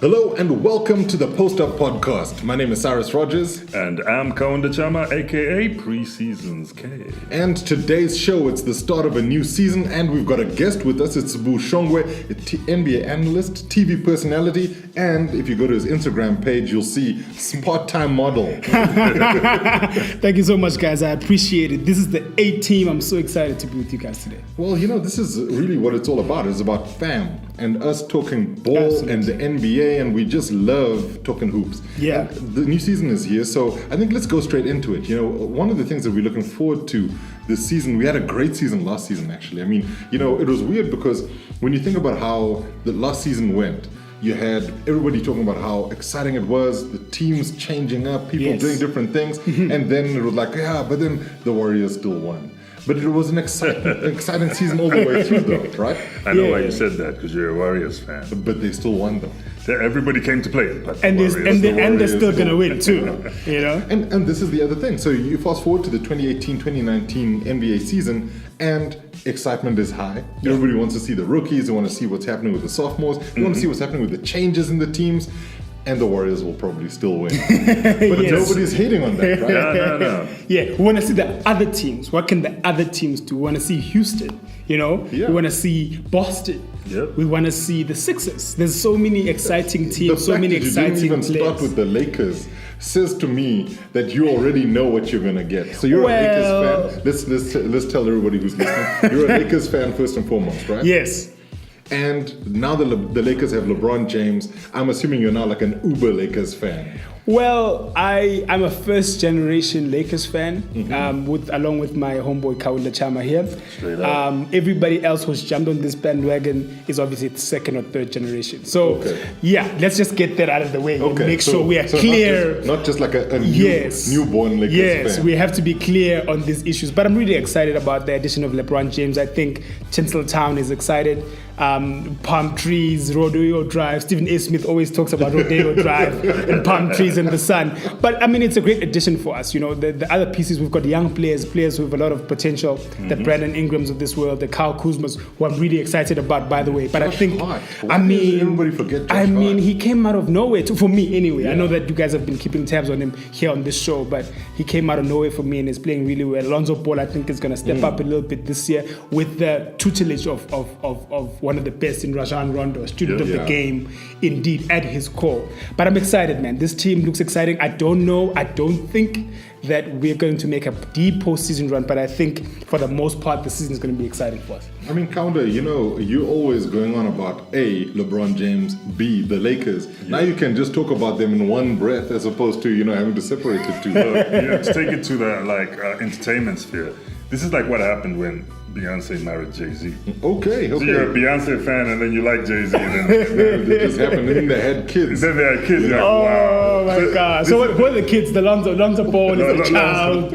Hello and welcome to the Post Up Podcast. My name is Cyrus Rogers. And I'm Kaunda Chama, aka Pre-Seasons K. And today's show, it's the start of a new season, and we've got a guest with us. It's S'bu Shongwe, NBA analyst, TV personality, and if you go to his Instagram page, you'll see part-time model. Thank you so much, guys. I appreciate it. This is the A team. I'm so excited to be with you guys today. Well, you know, this is really what it's all about. It's about fam and us talking ball Absolutely. and the NBA, and we just love talking hoops. Yeah. And the new season is here, so I think let's go straight into it. You know, one of the things that we're looking forward to this season, we had a great season last season, actually. I mean, you know, it was weird because when you think about how the last season went, you had everybody talking about how exciting it was, the teams changing up, people doing different things, and then it was like, yeah, but then the Warriors still won. But it was an exciting season all the way through, though, right? I know why you said that, because you're a Warriors fan. But they still won, though. Everybody came to play, but And they're still going to win, too. You know? And this is the other thing. So you fast forward to the 2018-2019 NBA season, and excitement is high. Everybody wants to see the rookies. They want to see what's happening with the sophomores. They want to see what's happening with the changes in the teams. And the Warriors will probably still win. But nobody's hating on that, right? No. Yeah, we want to see the other teams. What can the other teams do? We want to see Houston, you know? Yeah. We want to see Boston. Yep. We want to see the Sixers. There's so many exciting teams, so many exciting you didn't even players. start with the Lakers says to me that you already know what you're going to get. So you're a Lakers fan. Let's tell everybody who's listening. You're a Lakers fan first and foremost, right? Yes. And now the Lakers have LeBron James. I'm assuming you're now like an uber Lakers fan. Well, I'm a first generation Lakers fan, along with my homeboy Kaunda Chama here. Straight up. Everybody else who's jumped on this bandwagon is obviously second or third generation. So yeah, let's just get that out of the way and make sure we are clear. Not just like a newborn Lakers fan. Yes, we have to be clear on these issues. But I'm really excited about the addition of LeBron James. I think Tinseltown is excited. Palm trees, Rodeo Drive. Stephen A. Smith always talks about Rodeo Drive and palm trees in the sun. But I mean, it's a great addition for us. You know, the other pieces, we've got young players who have a lot of potential. The Brandon Ingrams of this world, the Kyle Kuzmas, who I'm really excited about, by the way. But Josh I think, Hart. Everybody forget Josh Hart? he came out of nowhere, for me anyway. I know that you guys have been keeping tabs on him here on this show, but he came out of nowhere for me and is playing really well. Lonzo Ball, I think, is going to step up a little bit this year with the tutelage of one of the best in Rajon Rondo, student of the game, indeed, at his core. But I'm excited, man. This team looks exciting. I don't think that we're going to make a deep postseason run, but I think for the most part, the season is going to be exciting for us. I mean, Kaunda, you know, you're always going on about A, LeBron James, B, the Lakers. Yeah. Now you can just talk about them in one breath as opposed to, you know, having to separate the two. Let's take it to the entertainment sphere. This is like what happened when Beyonce married Jay-Z. Okay. So you're a Beyonce fan and then you like Jay-Z. Then it just happened. And then they had kids. Then they had kids. You're like, wow. My God. So what are the kids? The Lonzo Ball is the child.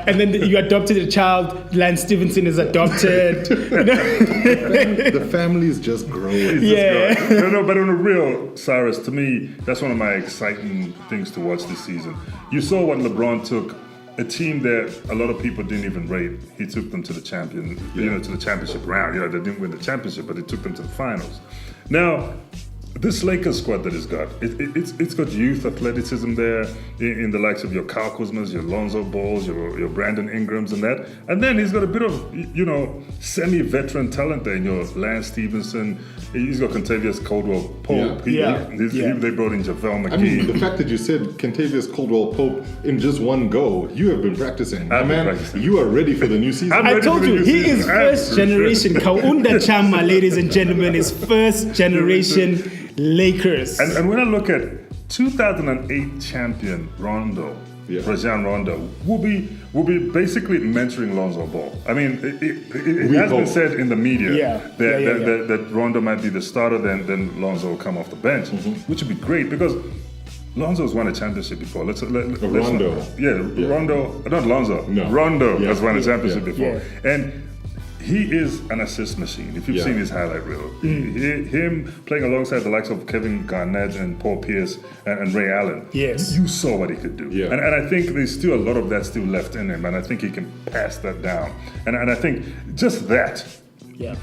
And then you adopted a child. Lance Stevenson is adopted. The family is just growing. But on a real, Cyrus, to me, that's one of my exciting things to watch this season. You saw what LeBron took. A team that a lot of people didn't even rate, he took them to the to the championship round. You know, they didn't win the championship, but he took them to the finals. Now, this Lakers squad that he's got, it's got youth athleticism there in the likes of your Kyle Kuzmas, your Lonzo Balls, your Brandon Ingrams and that. And then he's got a bit of, you know, semi-veteran talent there in your Lance Stevenson. He's got Kentavious Caldwell-Pope. They brought in JaVale McGee. I mean, the fact that you said Kentavious Caldwell-Pope in just one go, you have been practicing. Practicing. You are ready for the new season. I told you, he is first generation. Kaunda Chama, ladies and gentlemen, is first generation Lakers. And when I look at 2008 champion Rondo, Rajon Rondo, will be basically mentoring Lonzo Ball. I mean, it has been said in the media that Rondo might be the starter, then Lonzo will come off the bench, which would be great because Lonzo's won a championship before. Rondo. Rondo, not Lonzo. No. Rondo has won a championship before. Yeah. And he is an assist machine. If you've seen his highlight reel, him playing alongside the likes of Kevin Garnett and Paul Pierce and Ray Allen, you saw what he could do. Yeah. And I think there's still a lot of that still left in him, and I think he can pass that down. And I think just that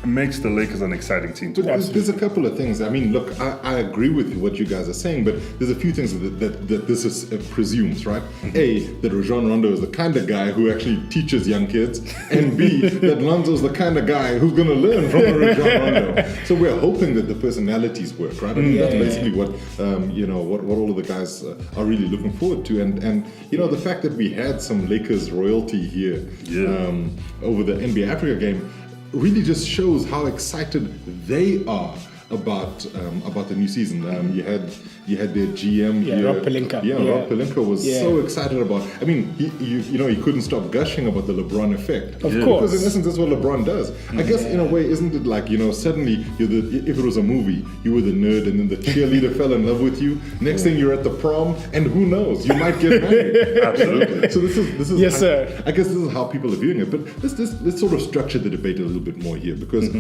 makes the Lakers an exciting team to watch. There's a couple of things. I mean, look, I agree with what you guys are saying, but there's a few things that this is, presumes, right? A, that Rajon Rondo is the kind of guy who actually teaches young kids, and B, that Lonzo's the kind of guy who's going to learn from a Rajon Rondo. So we're hoping that the personalities work, right? I mean, that's basically what what all of the guys are really looking forward to, and the fact that we had some Lakers royalty here over the NBA Africa game really just shows how excited they are about the new season. You had their GM here. Rob Pelinka. Rob Pelinka was so excited about. I mean, he couldn't stop gushing about the LeBron effect. Of course, because in essence that's what LeBron does. I guess in a way, isn't it like suddenly if it was a movie, you were the nerd, and then the cheerleader fell in love with you. Next thing you're at the prom, and who knows, you might get married. Absolutely. So this is yes, sir. I guess this is how people are viewing it. But let's sort of structure the debate a little bit more here, because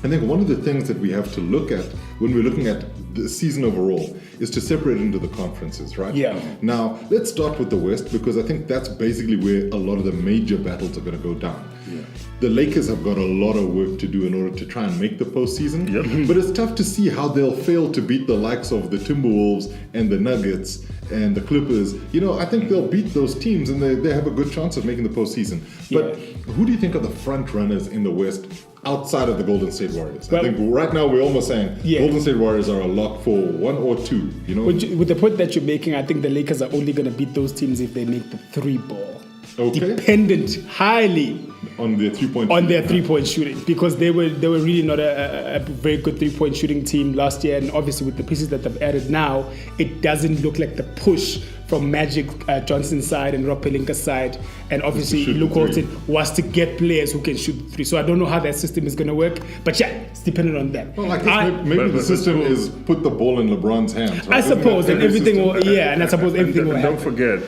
I think one of the things that we have to look at when we're looking at the season overall is to separate into the conferences, right? Yeah. Now, let's start with the West, because I think that's basically where a lot of the major battles are going to go down. Yeah. The Lakers have got a lot of work to do in order to try and make the postseason. Yep. But it's tough to see how they'll fail to beat the likes of the Timberwolves and the Nuggets and the Clippers. I think they'll beat those teams, and they have a good chance of making the postseason. But who do you think are the front runners in the West outside of the Golden State Warriors? Well, I think right now we're almost saying Golden State Warriors are a lock for 1 or 2. With the point that you're making, I think the Lakers are only going to beat those teams if they make the 3-ball. Okay. Dependent highly on their 3-point on their 3-point shooting, because they were really not a very good 3-point shooting team last year, and obviously with the pieces that they've added now, it doesn't look like the push from Magic Johnson's side and Rob Pelinka's side, and obviously Luke Walton was to get players who can shoot the 3. So I don't know how that system is going to work, but it's dependent on them. Well, I guess maybe the system is put the ball in LeBron's hands. Right? I suppose, and everything will, and I suppose everything will happen. Don't forget,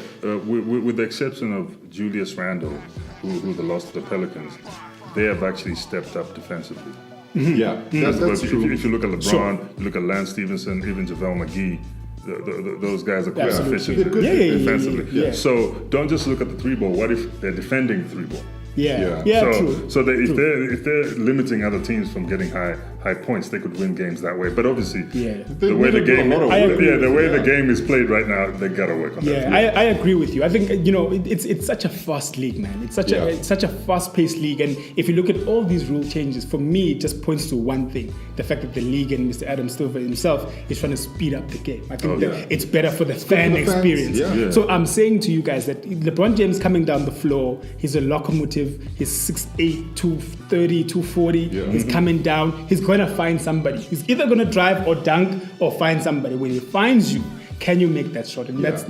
with the exception of Julius Randle, who the lost to the Pelicans, they have actually stepped up defensively. Yeah, that's true. If you look at LeBron, you look at Lance Stevenson, even JaVale McGee, those guys are quite efficient defensively. Yeah. So don't just look at the 3-ball. What if they're defending the 3-ball? True. So if they're limiting other teams from getting high points, they could win games that way. But obviously, the way the game is played right now, they gotta work on that. I agree with you. I think it's such a fast league, man. It's such a fast-paced league, and if you look at all these rule changes, for me, it just points to one thing: the fact that the league and Mr. Adam Silver himself is trying to speed up the game. I think it's better for the fan experience. So I'm saying to you guys that LeBron James coming down the floor, he's a locomotive. He's 6'8", 230, 240. He's coming down. He's going to find somebody. He's either going to drive or dunk or find somebody. When he finds you, can you make that shot? And that's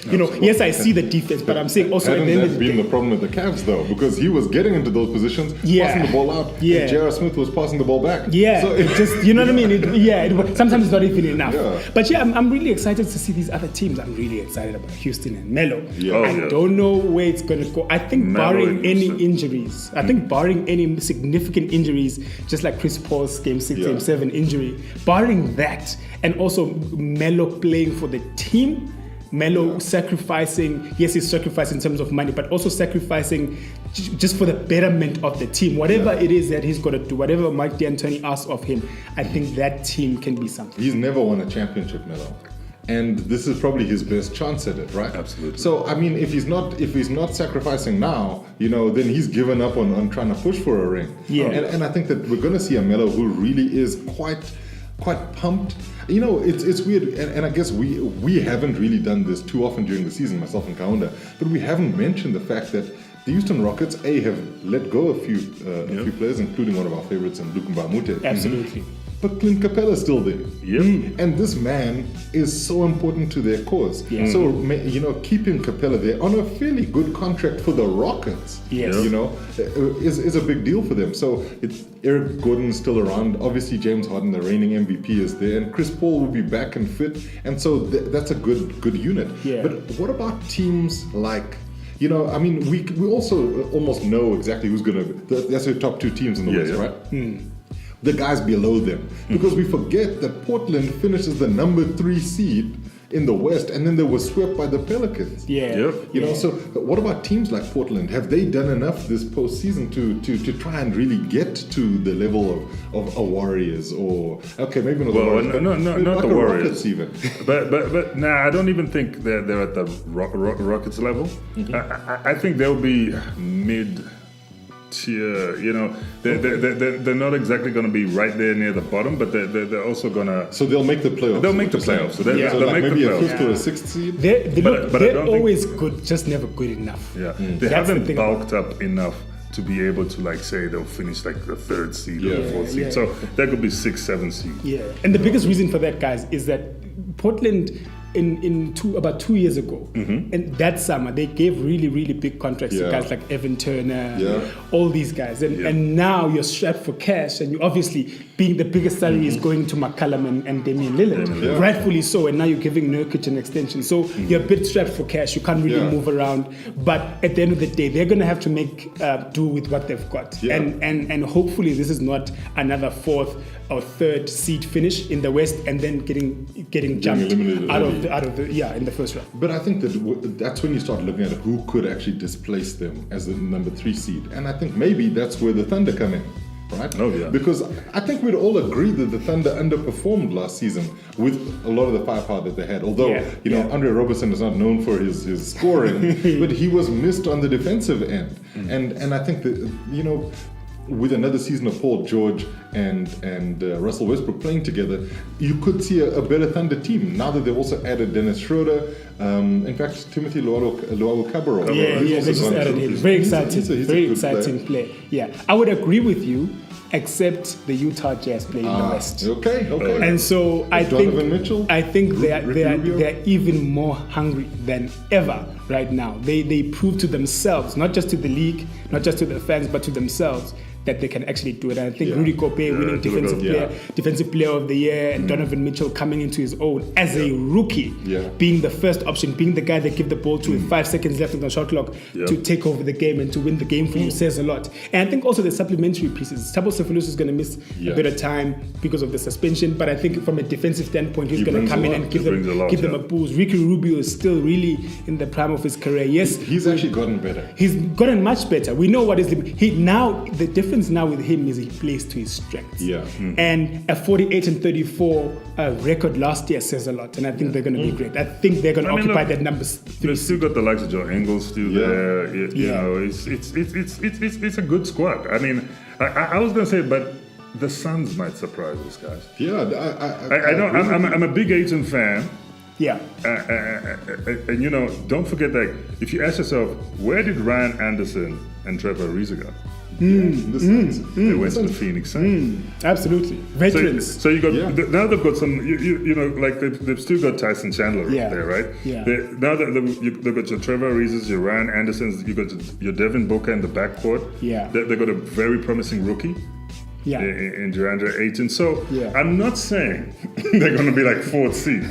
yes, I see the defense, but I'm saying also at the end of the day. Been the problem with the Cavs though, because he was getting into those positions, passing the ball out, and J.R. Smith was passing the ball back. So it just, you know what I mean? Sometimes it's not even enough. But I'm really excited to see these other teams. I'm really excited about Houston and Melo. I don't know where it's going to go. I think barring any injuries, barring any significant injuries, just like Chris Paul's Game 6, Game 7 injury, barring that, and also Melo playing for the team, Melo sacrificing, yes, he's sacrificing in terms of money, but also sacrificing just for the betterment of the team. Whatever it is that he's got to do, whatever Mike D'Antoni asks of him, I think that team can be something. He's never won a championship, Melo. And this is probably his best chance at it, right? Absolutely. So I mean, if he's not sacrificing now, then he's given up on trying to push for a ring. And I think that we're going to see a Melo who really is quite pumped. It's weird, and I guess we haven't really done this too often during the season, myself and Kaunda, but we haven't mentioned the fact that the Houston Rockets have let go a few players, including one of our favorites, in Luke Mbamute. Absolutely. But Clint Capella's still there. Yep. And this man is so important to their cause. So, keeping Capella there on a fairly good contract for the Rockets, is a big deal for them. So, Eric Gordon's still around. Obviously, James Harden, the reigning MVP, is there. And Chris Paul will be back and fit. And so, that's a good unit. But what about teams like... we also almost know exactly who's going to... That's the top 2 teams in the West, right? The guys below them. Because we forget that Portland finishes the number 3 seed in the West, and then they were swept by the Pelicans. Yeah. Yep. You know, so what about teams like Portland? Have they done enough this postseason to try and really get to the level of a Warriors or maybe not the Warriors, but not like the a Warriors Rockets even. but nah, I don't even think they're at the Rockets level. I think they'll be mid-tier. You know, they're not exactly going to be right there near the bottom, but they're also going to. So they'll make the playoffs. They'll make the playoffs. So they'll like make maybe the playoffs. a 5th or a 6th seed. They're always good, just never good enough. Yeah, they That's haven't the thing bulked up enough to be able to like say they'll finish like the 3rd seed or the 4th seed. Yeah. So that could be 6th, 7th seed. Yeah, and the biggest reason for that, guys, is that Portland about 2 years ago, and that summer they gave really, really big contracts to guys like Evan Turner, all these guys, and now you're strapped for cash, and you obviously being the biggest salary is going to McCallum and Damian Lillard, rightfully so, and now you're giving Nurkic an extension, so you're a bit strapped for cash. You can't really move around, but at the end of the day, they're going to have to make do with what they've got, and hopefully this is not another 4th or 3rd seed finish in the West and then getting jumped out of the in the first round. But I think that's when you start looking at who could actually displace them as the number 3 seed, and I think maybe that's where the Thunder come in. Right? Oh, yeah. Because I think we'd all agree that the Thunder underperformed last season with a lot of the firepower that they had. Although, Andre Robertson is not known for his scoring, but he was missed on the defensive end. And I think that, with another season of Paul George and Russell Westbrook playing together, you could see a better Thunder team. Now that they've also added Dennis Schroeder, in fact, Timothy Luwawu-Cabarrot. They just added him. Very exciting, very exciting player. Yeah, I would agree with you, except the Utah Jazz play in the West. Okay. And so I Donovan Mitchell, think they're even more hungry than ever right now. They prove to themselves, not just to the league, not just to the fans, but to themselves, that they can actually do it. And I think Rudy Gobert winning defensive player of the year, and Donovan Mitchell coming into his own as a rookie, being the first option, being the guy they give the ball to with 5 seconds left on the shot clock to take over the game and to win the game for you says a lot. And I think also the supplementary pieces. Thabo Sefolosha is going to miss a bit of time because of the suspension, but I think from a defensive standpoint, he's going to come in and give them a boost. Ricky Rubio is still really in the prime of his career. Yes, he's actually gotten better. He's gotten much better. We know what is the difference now with him is he plays to his strengths. And a 48-34 record last year says a lot, and I think they're going to be great. I think they're going to occupy that number 3. They've still got the likes of Joe Ingles still there. You know, it's a good squad. I mean, I was going to say, but the Suns might surprise us, guys. I'm a big Ayton fan. Yeah. And don't forget that if you ask yourself, where did Ryan Anderson and Trevor Ariza go? They went to the Phoenix Suns. Absolutely, veterans. So you got now they've got some. Like they've still got Tyson Chandler up there, right? Yeah. Now that they've got your Trevor Arizas, your Ryan Andersons, you got your Devin Booker in the backcourt. Yeah. They've got a very promising rookie. In DeAndre Ayton. So I'm not saying they're going to be like 4th seed,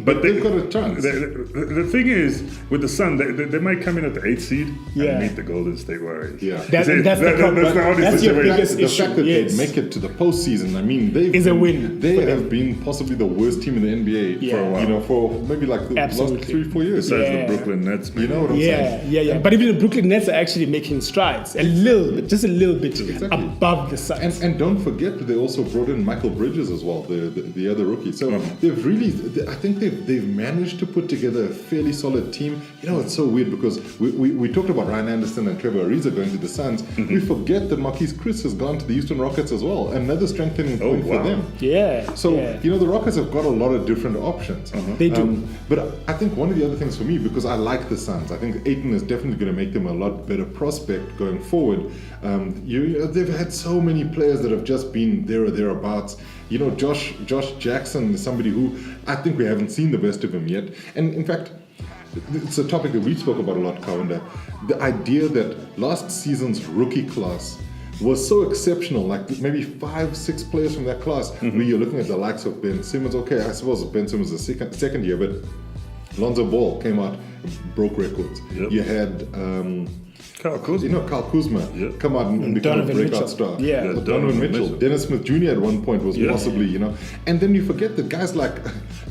but they've got a chance. The thing is, with the Sun, they might come in at the 8th seed and meet the Golden State Warriors. That's the problem. That's your biggest issue. The fact that they make it to the postseason, I mean, a win. They have been possibly the worst team in the NBA for a while. For maybe like the last 3-4 years. Besides the Brooklyn Nets. You know what I'm saying? Yeah. But even the Brooklyn Nets are actually making strides, just a little bit above the Suns. And don't forget that they also brought in Michael Bridges as well, the other rookie. So they've really, I think they've managed to put together a fairly solid team. It's so weird because we talked about Ryan Anderson and Trevor Ariza going to the Suns. We forget that Marquise Chris has gone to the Houston Rockets as well. Another strengthening point for them. So the Rockets have got a lot of different options. They do. But I think one of the other things for me, because I like the Suns, I think Ayton is definitely going to make them a lot better prospect going forward. They've had so many players that have just been there or thereabouts. Josh Jackson is somebody who I think we haven't seen the best of him yet. And in fact, it's a topic that we spoke about a lot, Kawanda. The idea that last season's rookie class was so exceptional, like maybe 5-6 players from that class, where you're looking at the likes of Ben Simmons. Okay, I suppose Ben Simmons is second year, but Lonzo Ball came out, broke records. You had Kyle Kuzma. Kyle Kuzma come out and become a breakout star. Donovan Mitchell. Dennis Smith Jr. at one point was possibly, and then you forget that guys like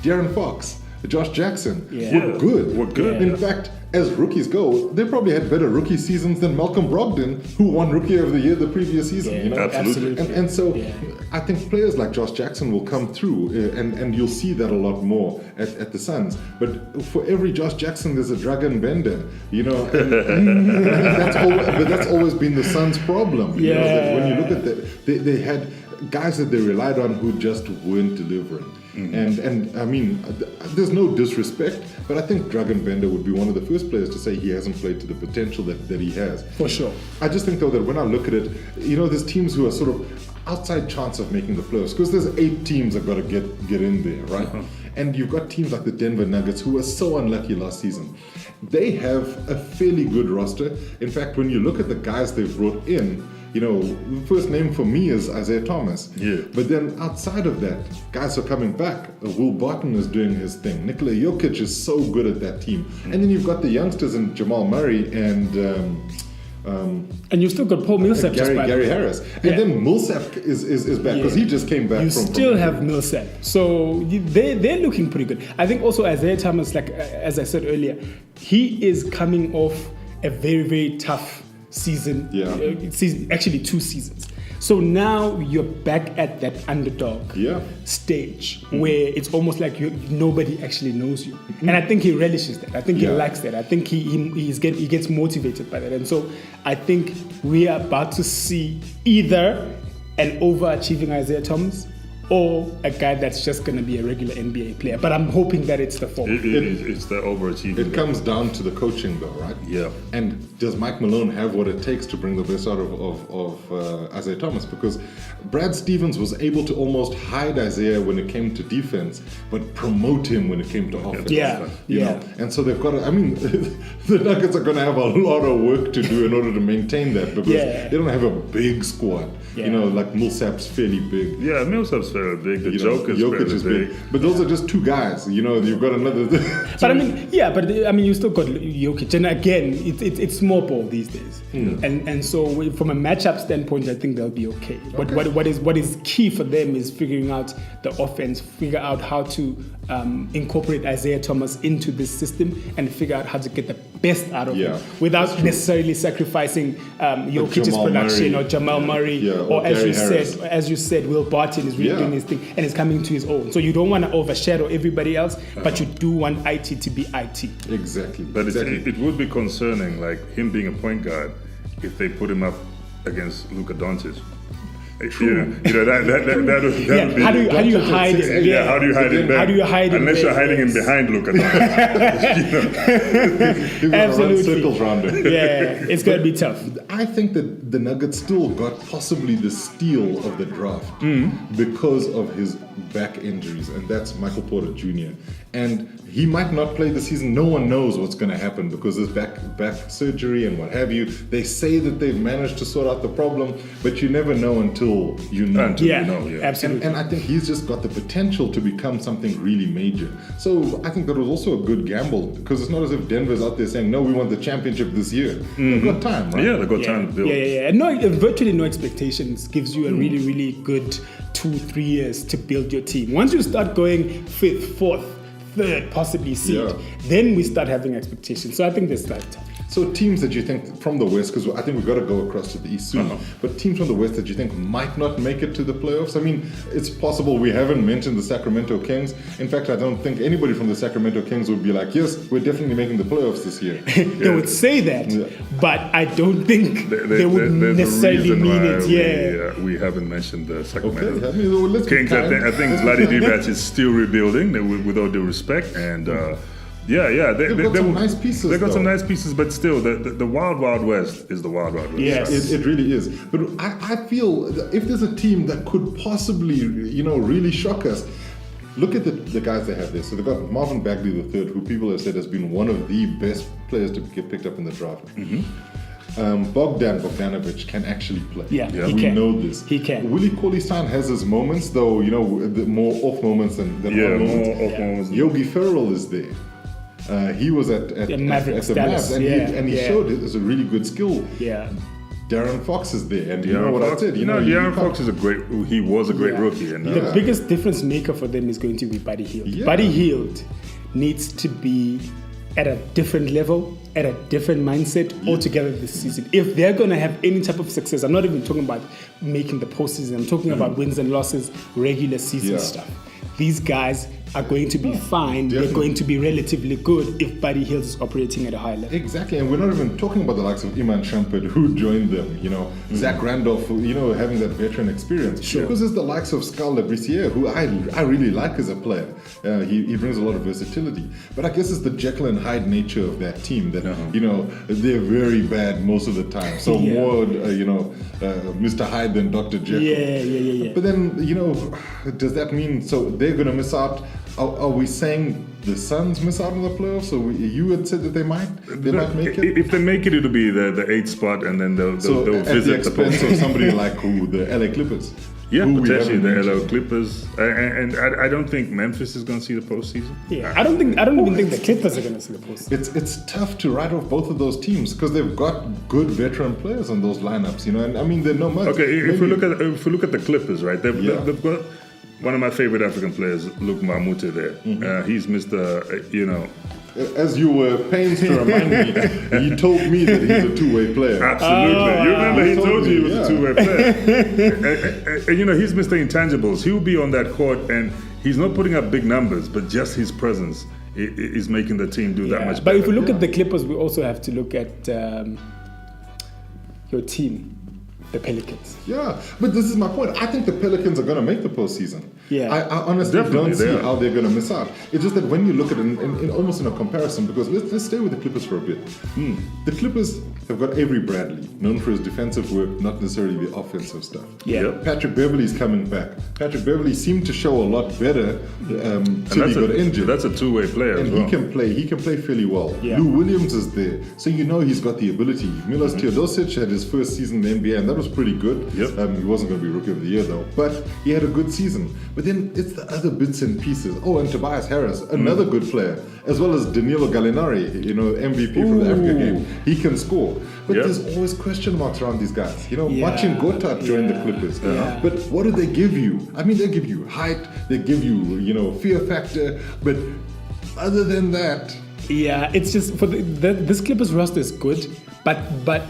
De'Aaron Fox, Josh Jackson Yeah. were good. Were good. In fact, as rookies go, they probably had better rookie seasons than Malcolm Brogdon, who won Rookie of the Year the previous season. Yeah, You know? Absolutely. And so Yeah. I think players like Josh Jackson will come through, and you'll see that a lot more at the Suns. But for every Josh Jackson, there's a Dragan Bender, you know. But that's always been the Suns' problem. You know, that when you look at that, they had guys that they relied on who just weren't delivering. And I mean, there's no disrespect, but I think Dragan Bender would be one of the first players to say he hasn't played to the potential that he has. For sure. I just think though that when I look at it, you know, there's teams who are sort of outside chance of making the playoffs because there's 8 teams that got to get in there, right? And you've got teams like the Denver Nuggets who were so unlucky last season. They have a fairly good roster. In fact, when you look at the guys they've brought in, you know, the first name for me is Isaiah Thomas. Yeah. But then outside of that, guys are coming back. Will Barton is doing his thing. Nikola Jokic is so good at that team. And then you've got the youngsters in Jamal Murray and And you've still got Paul Millsap just by Gary Harris. And Yeah. then Millsap is back because he just came back You from still have Millsap, so they're looking pretty good. I think also Isaiah Thomas, like as I said earlier, he is coming off a very, very tough season. Yeah. Actually 2 seasons. So now you're back at that underdog stage where it's almost like nobody actually knows you. And I think he relishes that. I think he likes that. I think he gets motivated by that. And so I think we are about to see either an overachieving Isaiah Thomas or a guy that's just going to be a regular NBA player. But I'm hoping that it's the former. It's the overachieving. It comes down to the coaching though, right? Yeah. And does Mike Malone have what it takes to bring the best out of Isaiah Thomas? Because Brad Stevens was able to almost hide Isaiah when it came to defense, but promote him when it came to offense. You know? And so they've got to, I mean, the Nuggets are going to have a lot of work to do in order to maintain that because they don't have a big squad. You know, like Millsap's fairly big. Yeah, Millsap's very big. The Jokic Joker's is fairly big. But those are just 2 guys. You know, you've got another. But I mean, you still got Jokic, and again, it's small ball these days, and so from a matchup standpoint, I think they'll be okay. But what is key for them is figuring out the offense, figure out how to incorporate Isaiah Thomas into this system, and figure out how to get the best out of him without necessarily sacrificing Jokic's production Murray, or Jamal Murray, or as you said, Will Barton is really doing his thing and is coming to his own. So you don't want to overshadow everybody else, but you do want IT to be IT. Exactly. But it would be concerning, like him being a point guard, if they put him up against Luka Doncic. True. You know that would be. How do you hide him? Yeah, how do you hide him? How do you hide him? Unless you're hiding him behind Luka Doncic. Absolutely. Circles around him. Yeah, it's going to be tough. I think that the Nuggets still got possibly the steal of the draft because of his back injuries, and that's Michael Porter Jr. And he might not play the season. No one knows what's going to happen because there's back surgery and what have you. They say that they've managed to sort out the problem, but you never know until you know. Absolutely. And I think he's just got the potential to become something really major. So I think that was also a good gamble because it's not as if Denver's out there saying, no, we want the championship this year. They've got time, right? Yeah, they've got time to build. Yeah. And virtually no expectations gives you a really, really good 2-3 years to build your team. Once you start going 5th, 4th, 3rd, possibly seed, then we start having expectations. So I think there's that. So teams that you think from the West, because I think we've got to go across to the East soon, but teams from the West that you think might not make it to the playoffs? I mean, it's possible we haven't mentioned the Sacramento Kings. In fact, I don't think anybody from the Sacramento Kings would be like, yes, we're definitely making the playoffs this year. They would say that, but I don't think they would necessarily mean it. We haven't mentioned the Sacramento Okay, I mean, let's Kings. I think Vlade Divac is still rebuilding, with all due respect, and they've got some nice pieces. They've got some nice pieces, but still, the Wild Wild West is the Wild Wild West. Yes, it really is. But I feel that if there's a team that could possibly, really shock us, look at the guys they have there. So they've got Marvin Bagley III, who people have said has been one of the best players to get picked up in the draft. Bogdan Bogdanovic can actually play. We know this. He can. Willie Cauley-Stein has his moments, though. The more off moments than on moments. More off moments. Yogi Ferrell is there. He was at the Mavs, and he showed it as a really good skill. Yeah. Darren Fox is there, and you know what I said. Darren Fox is a great rookie, and the biggest difference maker for them is going to be Buddy Hield. Yeah. Buddy Hield needs to be at a different level, at a different mindset altogether this season. If they're going to have any type of success, I'm not even talking about making the postseason, I'm talking about wins and losses, regular season stuff. These guys are going to be fine. Definitely. They're going to be relatively good if Buddy Hield is operating at a high level. Exactly, and we're not even talking about the likes of Iman Shumpert who joined them, Zach Randolph, having that veteran experience. Sure. Because there's the likes of Scal Labrissiere, who I really like as a player. He brings a lot of versatility. But I guess it's the Jekyll and Hyde nature of that team that, they're very bad most of the time. So more, Mr. Hyde than Dr. Jekyll. Yeah. But then, does that mean, so they're going to miss out? Are we saying the Suns miss out on the playoffs? So you had said that they might make it? If they make it, it'll be the 8th spot, and then they'll at visit the expense of somebody like the LA Clippers. Yeah, who we potentially haven't the mentioned. LA Clippers, and I don't think Memphis is going to see the postseason. Yeah, I don't even think the Clippers are going to see the postseason. It's tough to write off both of those teams because they've got good veteran players on those lineups, and I mean they're no much. Okay, if we look at the Clippers, right? They've got one of my favorite African players, Luke Mamute there. He's Mr. As you were pains to remind me, he told me that he's a two-way player. Absolutely. You remember he told you he was yeah. a two-way player. and he's Mr. Intangibles. He'll be on that court and he's not putting up big numbers, but just his presence is making the team do that much better. But if we look at the Clippers, we also have to look at your team, the Pelicans. Yeah, but this is my point. I think the Pelicans are going to make the postseason. Yeah. I honestly Definitely, don't see they are. how they're going to miss out. It's just that when you look at it in almost in a comparison, because let's stay with the Clippers for a bit. The Clippers have got Avery Bradley, known for his defensive work, not necessarily the offensive stuff. Yeah. Yep. Patrick Beverley's coming back. Patrick Beverley seemed to show a lot better till he got injured. That's a two-way player And as well. he can play fairly well. Yeah. Lou Williams is there, so he's got the ability. Milos Teodosic had his first season in the NBA, and that was pretty good. Yep. He wasn't going to be Rookie of the Year though, but he had a good season. But then it's the other bits and pieces. Oh, and Tobias Harris, another good player, as well as Danilo Gallinari, MVP from the Africa game. He can score. But Yep. there's always question marks around these guys. Marcin Gortat joined the Clippers. But what do they give you? I mean, they give you height, they give you, fear factor, but other than that, Yeah, it's just for this Clippers roster is good, but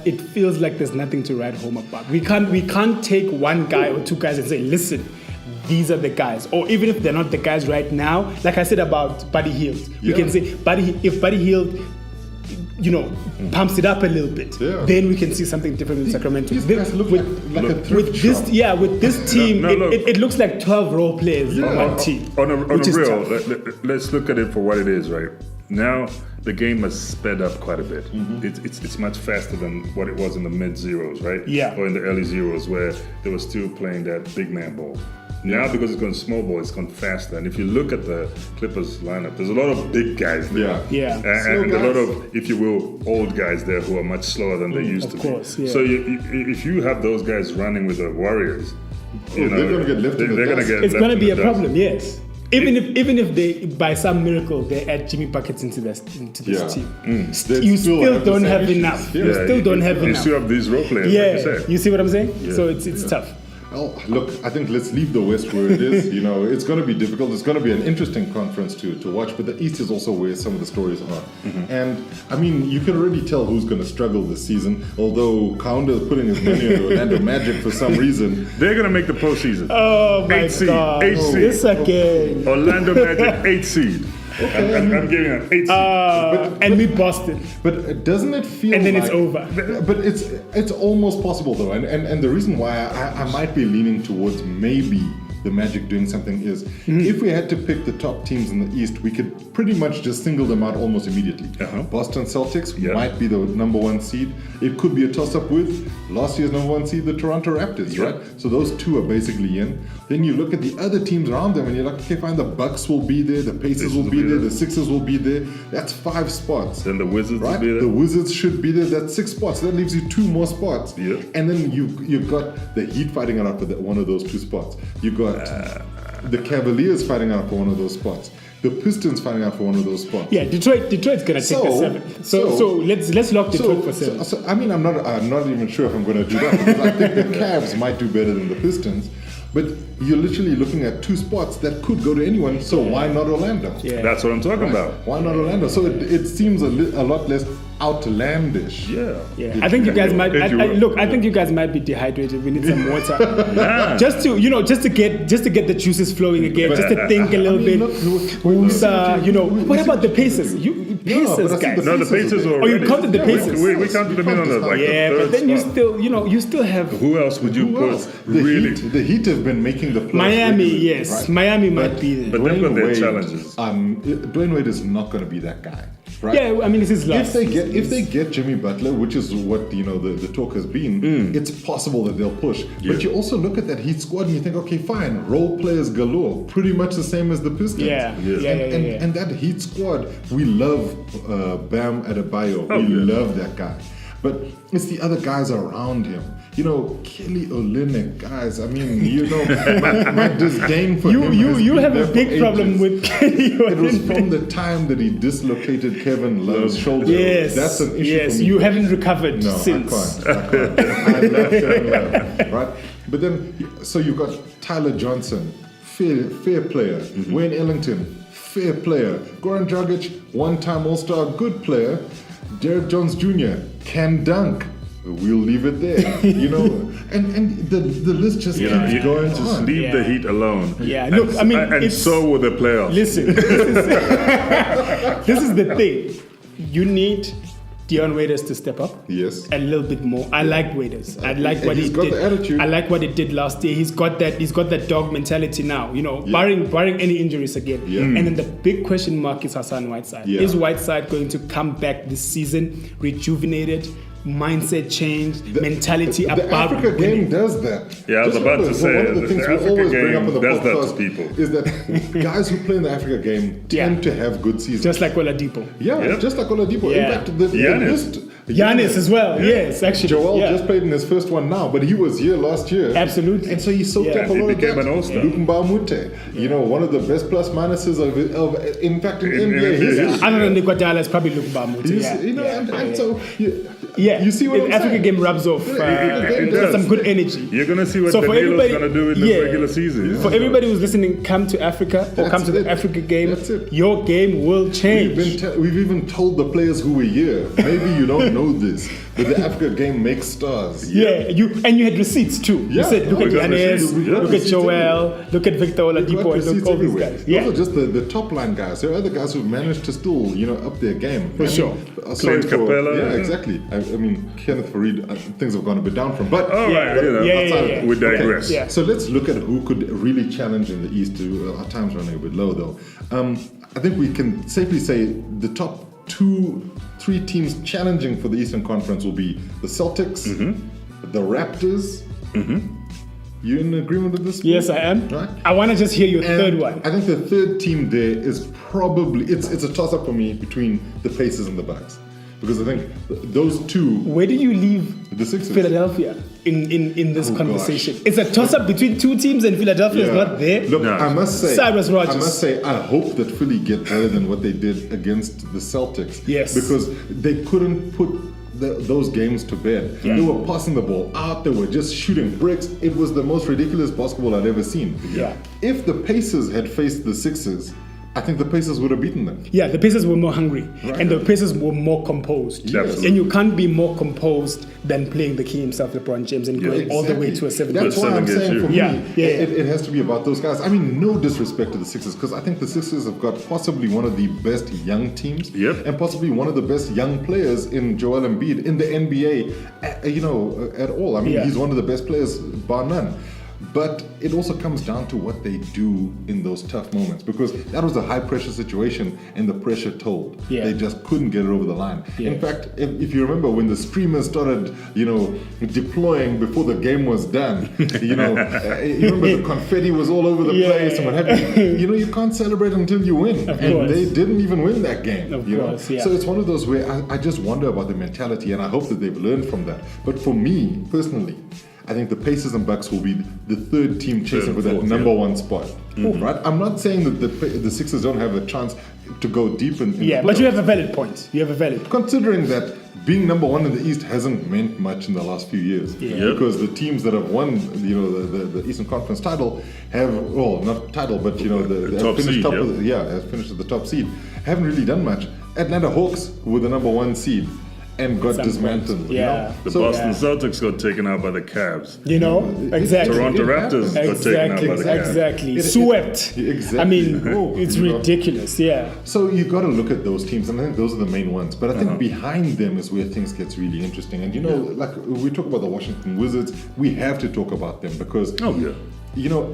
it feels like there's nothing to write home about. We can't take one guy or two guys and say, listen, these are the guys. Or even if they're not the guys right now, like I said about Buddy Hield, we can say if Buddy Hield, pumps it up a little bit, then we can see something different in Sacramento. these guys look like a thrift shop. With this team, look. it looks like 12 role players on one team. On a which is real, tough. let's look at it for what it is, right? Now the game has sped up quite a bit. It's much faster than what it was in the mid zeros, right? Yeah. Or in the early zeros where they were still playing that big man ball. Now because it's gone small ball, it's gone faster. And if you look at the Clippers lineup, there's a lot of big guys there. Yeah. And Slow a lot guys. of, if you will, old guys there who are much slower than they used to course, be. yeah. So if you have those guys running with the Warriors, they're gonna get left in the they're gonna dust. get It's left going to in be the a dust. problem, yes. Even if they, by some miracle, they add Jimmy Buckets into this Yeah. team, They'd you still still have the don't same have issues. enough. Yeah. You still don't have You enough. still have these role players, Yeah, like you said. you see what I'm saying? Yeah. So it's tough. Well, look, I think let's leave the West where it is. It's going to be difficult. It's going to be an interesting conference to watch, but the East is also where some of the stories are. And, I mean, you can already tell who's going to struggle this season, although Kaunda is putting his money on the Orlando Magic for some reason. They're gonna make the postseason. Oh my 8 seed, God! 8 seed. This again. Orlando Magic 8 seed. I'm giving them 8 seed. And we Boston, But doesn't it feel and then like, it's over. But it's almost possible though, and the reason why I might be leaning towards maybe the Magic doing something is if we had to pick the top teams in the East, we could pretty much just single them out almost immediately. Boston Celtics might be the number one seed. It could be a toss-up with last year's number one seed, the Toronto Raptors, right? So those two are basically in. Then you look at the other teams around them and you're like, okay, fine, the Bucks will be there, the Pacers will be there, the Sixers will be there. That's 5 spots. Then the Wizards will Right? be there. The Wizards should be there. That's 6 spots. That leaves you 2 more spots. Yeah. And then you've got the Heat fighting it out for one of those 2 spots. You've got the Cavaliers fighting out for one of those spots. The Pistons fighting out for one of those spots. Yeah, Detroit's gonna take the 7th. So let's lock Detroit for 7. So, I mean, I'm not even sure if I'm going to do that because I think the Cavs might do better than the Pistons. But you're literally looking at two spots that could go to anyone, so why not Orlando? Yeah. That's what I'm talking about. Why not Orlando? So it seems a lot less outlandish. Yeah. Yeah, I think you guys might. I think you guys might be dehydrated. We need some water, just to get the juices flowing again, just to think a little bit. What about the Pacers? Pacers guys. No, the Pacers are. Oh, you counted the Pacers. We counted them in on that. Like but then you still have. Who else would you put? The Heat have been making the playoffs. Miami, regularly, yes, right? Miami might be there. But they've got their challenges. Dwayne Wade is not going to be that guy. Right? Yeah, I mean, this is last. If they get Jimmy Butler, which is what the talk has been, it's possible that they'll push. Yeah. But you also look at that Heat squad and you think, okay, fine, role players galore, pretty much the same as the Pistons. And that Heat squad, we love Bam Adebayo. We love that guy. But it's the other guys around him. Kelly Olynyk, guys. I mean, my disdain for him. You have a big problem with Kelly Olynyk. It was from the time that he dislocated Kevin Love's shoulder. Yes, that's an issue. Yes, for me. You haven't recovered No, since. I can't. I love Kevin Love, right? But then, so you've got Tyler Johnson, fair player. Wayne Ellington, fair player. Goran Dragic, one-time All-Star, good player. Derek Jones Jr. can dunk. We'll leave it there, and the list just keeps going on. Just leave the Heat alone. Yeah, look, I mean, and so will the playoffs. Listen, this is the thing. You need Dion Waiters to step up. Yes. A little bit more. I like Waiters. I like what he's he got did. the attitude. I like what he did last year. He's got that dog mentality now. Barring any injuries again. Yeah. And then the big question mark is Hassan Whiteside. Yeah. Is Whiteside going to come back this season rejuvenated? Mindset change, mentality the about Africa winning. game does that. Yeah, I was Just about to remember, say, one of the things we Africa always bring up game in the does that to podcast people. is that guys who play in the Africa game tend to have good seasons. Just like Oladipo. Yeah, just like Oladipo. Yeah. In fact, the list. Giannis as well. Yeah. Yes, actually. Joel just played in his first one now, but he was here last year. Absolutely. And so he soaked up a He lot of became that. an all-star. Lukumba Mute, one of the best plus minuses of in fact in NBA history. Other than Nikodala, it's probably Lukumba Mute. And so you see what the I'm African saying? game rubs off. does. Some good energy. You're going to see what So for Danilo's everybody- going to do in this regular season. For everybody who's listening, come to Africa or come to the Africa game. That's it. Your game will change. We've even told the players who were here. Maybe you don't know this, but the Africa game makes stars. Yeah, you had receipts too. You Yeah. said, look We at got receipts. Giannis, We got look at receipts Joel, look at Victor Oladipo, and look all these guys. Yeah. Those are just the top line guys. There are other guys who've managed to still, up their game. Sure. Clint Capella. Yeah, exactly. I mean, Kenneth Fareed, things have gone a bit down from. But Yeah. we digress. Yeah. So let's look at who could really challenge in the East. Our time's running a bit low though. I think we can safely say the top 2-3 teams challenging for the Eastern Conference will be the Celtics, the Raptors. You in agreement with this? Yes, I am. Right. I want to just hear your third one. I think the third team there is probably it's a toss up for me between the Pacers and the Bucks. Because I think those two. Where do you leave The Sixers. Philadelphia in this Oh, conversation? gosh. It's a toss-up between two teams and Philadelphia is not there. Look, No. I must say, Cyrus Rogers. I hope that Philly get better than what they did against the Celtics. Yes. Because they couldn't put those games to bed. They were passing the ball out. They were just shooting bricks. It was the most ridiculous basketball I'd ever seen. Yeah. If the Pacers had faced the Sixers, I think the Pacers would have beaten them. Yeah, the Pacers were more hungry, Right. and the Pacers were more composed. Absolutely. And you can't be more composed than playing the king himself, LeBron James, and going all the way to a 7. That's why I'm saying for me, Yeah. it has to be about those guys. I mean, no disrespect to the Sixers, because I think the Sixers have got possibly one of the best young teams, and possibly one of the best young players in Joel Embiid in the NBA, at all. I mean, he's one of the best players, bar none. But it also comes down to what they do in those tough moments, because that was a high pressure situation and the pressure told. Yeah. They just couldn't get it over the line. Yeah. In fact, if you remember when the streamers started, deploying before the game was done, you remember the confetti was all over the place and what have you. You can't celebrate until you win. Of and course. they didn't even win that game. Of course, yeah. So it's one of those where I just wonder about the mentality, and I hope that they've learned from that. But for me, personally, I think the Pacers and Bucks will be the third team chasing for that number one spot. Right? I'm not saying that the Sixers don't have a chance to go deep in Yeah, the but you playoffs. have a valid point. You have a valid point. Considering that being number one in the East hasn't meant much in the last few years. Because the teams that have won, the Eastern Conference title have, well, not title, but the top seed, have finished at the top seed, haven't really done much. Atlanta Hawks were the number one seed and got dismantled. The Boston Celtics got taken out by the Cavs. Exactly. Toronto Raptors got taken out by the Cavs. Exactly. Swept. Exactly. I mean, it's ridiculous. So you got to look at those teams, and I think those are the main ones. But I think behind them is where things gets really interesting. And like we talk about the Washington Wizards, we have to talk about them because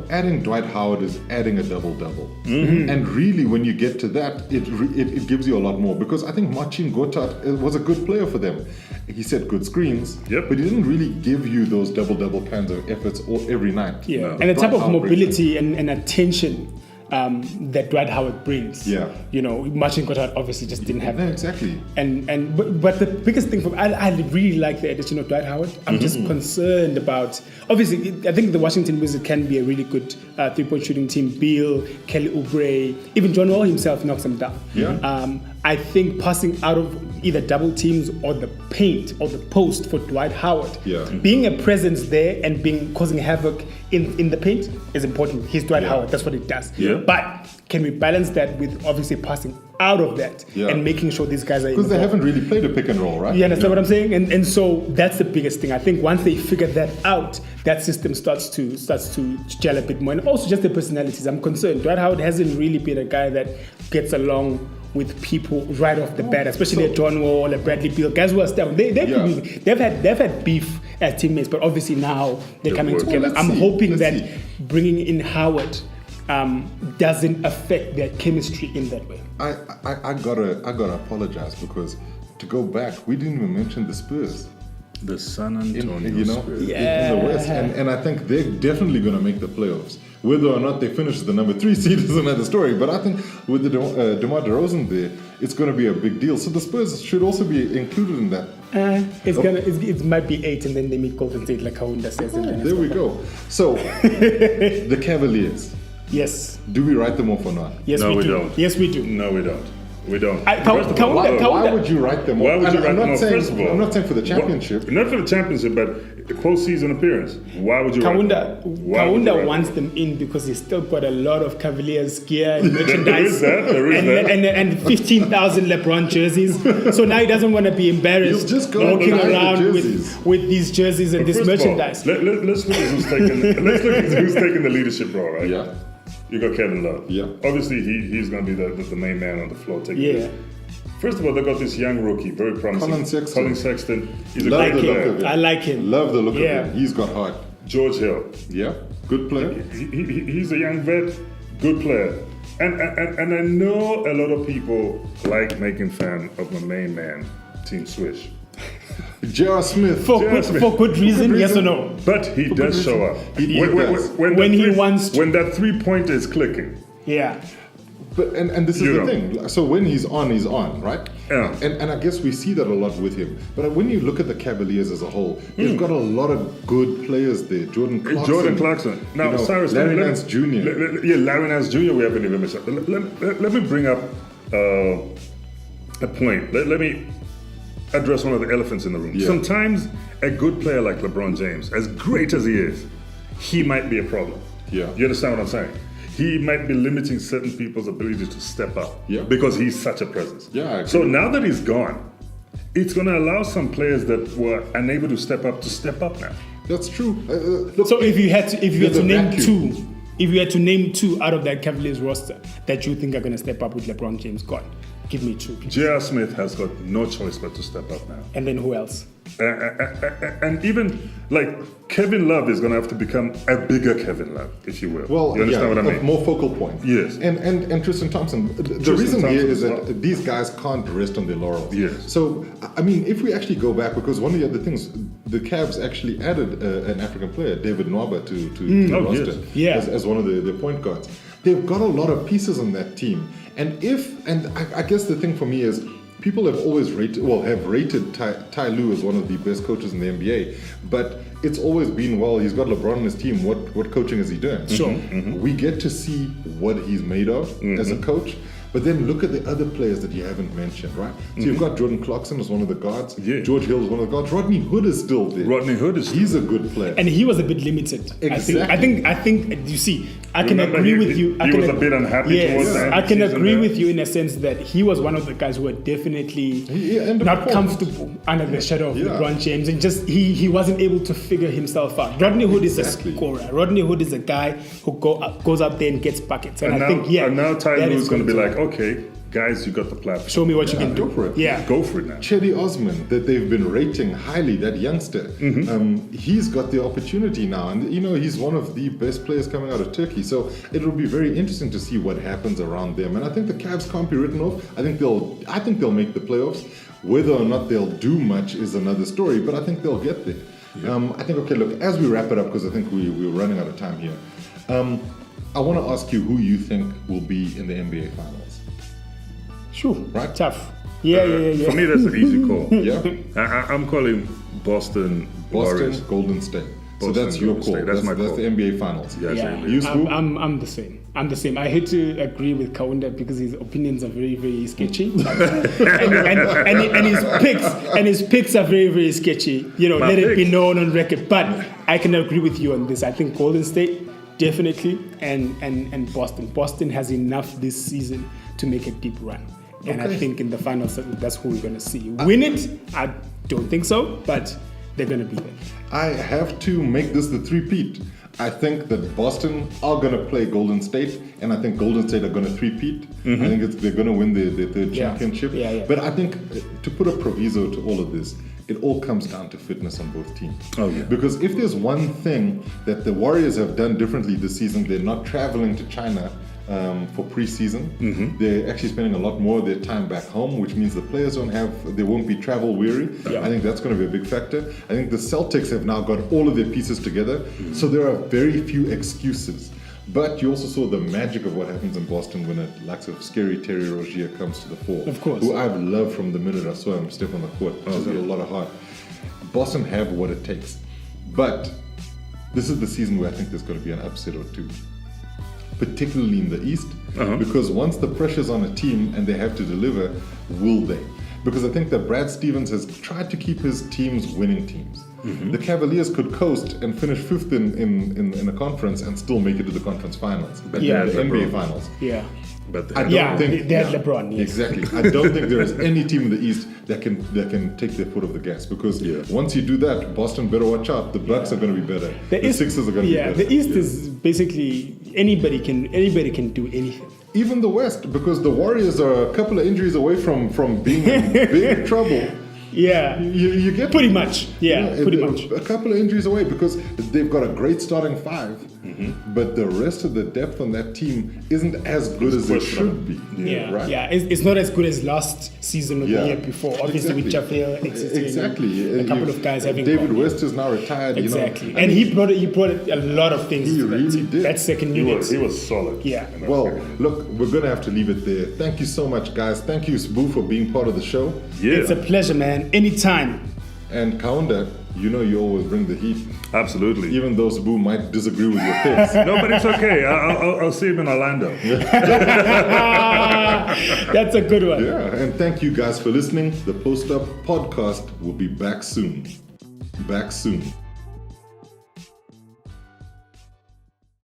adding Dwight Howard is adding a double-double. And really, when you get to that, it gives you a lot more. Because I think Marcin Gortat was a good player for them. He set good screens, but he didn't really give you those double-double kinds of efforts every night. And the type of mobility and attention that Dwight Howard brings. Marcin Gortat obviously just didn't have that. Exactly. But the biggest thing for me, I really like the addition of Dwight Howard. I'm just concerned about, obviously, I think the Washington Wizards can be a really good three-point shooting team. Beal, Kelly Oubre, even John Wall himself knocks them down. I think passing out of either double teams or the paint or the post for Dwight Howard, being a presence there and causing havoc in the paint is important. He's Dwight Howard, that's what he does. But can we balance that with obviously passing out of that and making sure these guys are because they haven't really played a pick and roll, right? You understand what I'm saying? And so that's the biggest thing. I think once they figure that out, that system starts to gel a bit more. And also just the personalities. I'm concerned. Dwight Howard hasn't really been a guy that gets along with people right off the bat, especially John Wall, Bradley Beal, guys who are stubborn. They've had beef as teammates, but obviously now they're coming together. I'm hoping that bringing in Howard doesn't affect their chemistry in that way. I gotta apologize because to go back, we didn't even mention the Spurs. The San Antonio Spurs. In the West, and I think they're definitely going to make the playoffs. Whether or not they finish the number 3 seed is another story. But I think with the DeMar DeRozan there, it's going to be a big deal. So the Spurs should also be included in that. It might be 8, and then they meet Golden State, like Kaunda says. There we go. So the Cavaliers. Yes. Do we write them off or not? Yes, no, we do. don't. Yes, we do. No, we don't. We don't. Why would you write them off? Why would you write them off? First of all, I'm not saying for the championship. Not for the championship, but the postseason appearance. Why would you write them off? Kaunda wants them in because he's still got a lot of Cavaliers gear and merchandise. There is that. And 15,000 LeBron jerseys. So now he doesn't want to be embarrassed walking around with these jerseys and this merchandance. Let's look at who's taking the leadership role, right? Yeah. You got Kevin Love. Yeah. Obviously, he's going to be the main man on the floor taking this. First of all, they got this young rookie, very promising. Colin Sexton. He's a great player. I like him. Love the look of him. He's got heart. George Hill. Yeah. Good player. He's a young vet. Good player. And I know a lot of people like making fun of my main man, Team Swish. J.R. Smith. For good reason, yes or no? But he does show up. When he wants to. When that 3-pointer is clicking. Yeah. But and this is the thing. So when he's on, right? Yeah. And I guess we see that a lot with him. But when you look at the Cavaliers as a whole, they've got a lot of good players there. Jordan Clarkson. Now, Cyrus, Larry Nance Jr. Larry Nance Jr. We haven't even mentioned. Let me bring up a point. Let me address one of the elephants in the room. Sometimes a good player like LeBron James, as great as he is, he might be a problem. Yeah. You understand what I'm saying? He might be limiting certain people's ability to step up because he's such a presence. Yeah, I agree. So now that he's gone, it's going to allow some players that were unable to step up now. That's true. So if you had to name two out of that Cavaliers roster that you think are going to step up with LeBron James gone, give me 2. J.R. Smith has got no choice but to step up now. And then who else? And even like Kevin Love is going to have to become a bigger Kevin Love, if you will. Well, you understand what I mean? More focal point. Yes. And Tristan Thompson. The reason here is that these guys can't rest on their laurels. Yes. So, I mean, if we actually go back, because one of the other things, the Cavs actually added an African player, David Nwaba, to the roster as one of the point guards. They've got a lot of pieces on that team. And I guess the thing for me is, people have always rated Ty Lue as one of the best coaches in the NBA, but it's always been, he's got LeBron on his team, what coaching is he doing? Sure. We get to see what he's made of as a coach, But then look at the other players that you haven't mentioned, right? So you've got Jordan Clarkson as one of the guards. Yeah. George Hill is one of the guards. Rodney Hood is still there. Rodney Hood is He's a good player. And he was a bit limited. Exactly. I think. You see, I can Remember, agree he- with you. he was a bit unhappy towards the end I of the can season agree there. with you in a sense that he was one of the guys who were definitely and not performed. comfortable under the shadow of Yeah. LeBron James, and just he wasn't able to figure himself out. Rodney Hood Exactly. is a scorer. Rodney Hood is a guy who goes out there and gets buckets. And, And I now, think and now Ty that Lue's is going to be to like, okay, guys, you got the platform. show me what you can do. go for it. Yeah. Go for it now. Chetty Osman, that they've been rating highly, that youngster, he's got the opportunity now. And, he's one of the best players coming out of Turkey. So it will be very interesting to see what happens around them. And I think the Cavs can't be written off. I think they'll make the playoffs. Whether or not they'll do much is another story, but I think they'll get there. I think, okay, look, as we wrap it up, because I think we're running out of time here, I want to ask you who you think will be in the NBA Finals. Sure. Right. Tough. Yeah. For me, that's an easy call. Yeah? I'm calling Boston Warriors. Golden State. So Boston, that's your Golden call. State. That's my That's call. the NBA Finals. Yeah, Yeah, exactly. You, S'bu? I'm the same. I hate to agree with Kaunda because his opinions are very, very sketchy, and his picks are very, very sketchy. Let it be known on record. But I can agree with you on this. I think Golden State definitely, and Boston. Boston has enough this season to make a deep run. And I Okay. think in the finals, that's who we're going to see. Win it? I don't think so, but they're going to be there. I have to make this the three-peat. I think that Boston are going to play Golden State, and I think Golden State are going to three-peat. I think they're going to win their third Yeah. championship. Yeah. But I think to put a proviso to all of this, it all comes down to fitness on both teams. Oh, yeah. Because if there's one thing that the Warriors have done differently this season, they're not traveling to China for preseason. They're actually spending a lot more of their time back home, which means the players they won't be travel weary. Yeah. I think that's going to be a big factor. I think the Celtics have now got all of their pieces together, so there are very few excuses. But you also saw the magic of what happens in Boston when it likes of scary Terry Rozier comes to the fore. Of course. Who I've loved from the minute I saw him step on the court. Just had a lot of heart. Boston have what it takes. But this is the season where I think there's going to be an upset or two. Particularly in the East, because once the pressure's on a team and they have to deliver, will they? Because I think that Brad Stevens has tried to keep his teams winning teams. The Cavaliers could coast and finish fifth in a conference and still make it to the conference finals, But Yeah. the they had NBA LeBron. finals. Yeah. But I don't Yeah, think they had LeBron, yes. Exactly. I don't think there is any team in the East that can take their foot off the gas, because once you do that, Boston better watch out. The Bucks are going to be better. The Sixers are going to be better. The East is basically anybody can do anything. Even the West, because the Warriors are a couple of injuries away from being in big trouble. Yeah. You get Pretty much. Yeah, pretty much. A couple of injuries away, because they've got a great starting five, but the rest of the depth on that team isn't as good as it should be. Yeah, right? yeah. It's not as good as last season or the year before. Obviously, with Javier exiting, Exactly. a couple of guys having David gone. West is now retired. Exactly, You know. and he brought a lot of things. He to that really team. did. That second He unit. was solid. Yeah. in that Well, second unit. look, we're going to have to leave it there. Thank you so much, guys. Thank you, S'bu, for being part of the show. Yeah, It's a pleasure, man. Anytime. And Kaunda, you always bring the heat, absolutely. even though S'bu might disagree with your picks. No, but it's okay. I'll see him in Orlando. That's a good one. Yeah, and thank you guys for listening. The Post Up Podcast will be back soon. Back soon.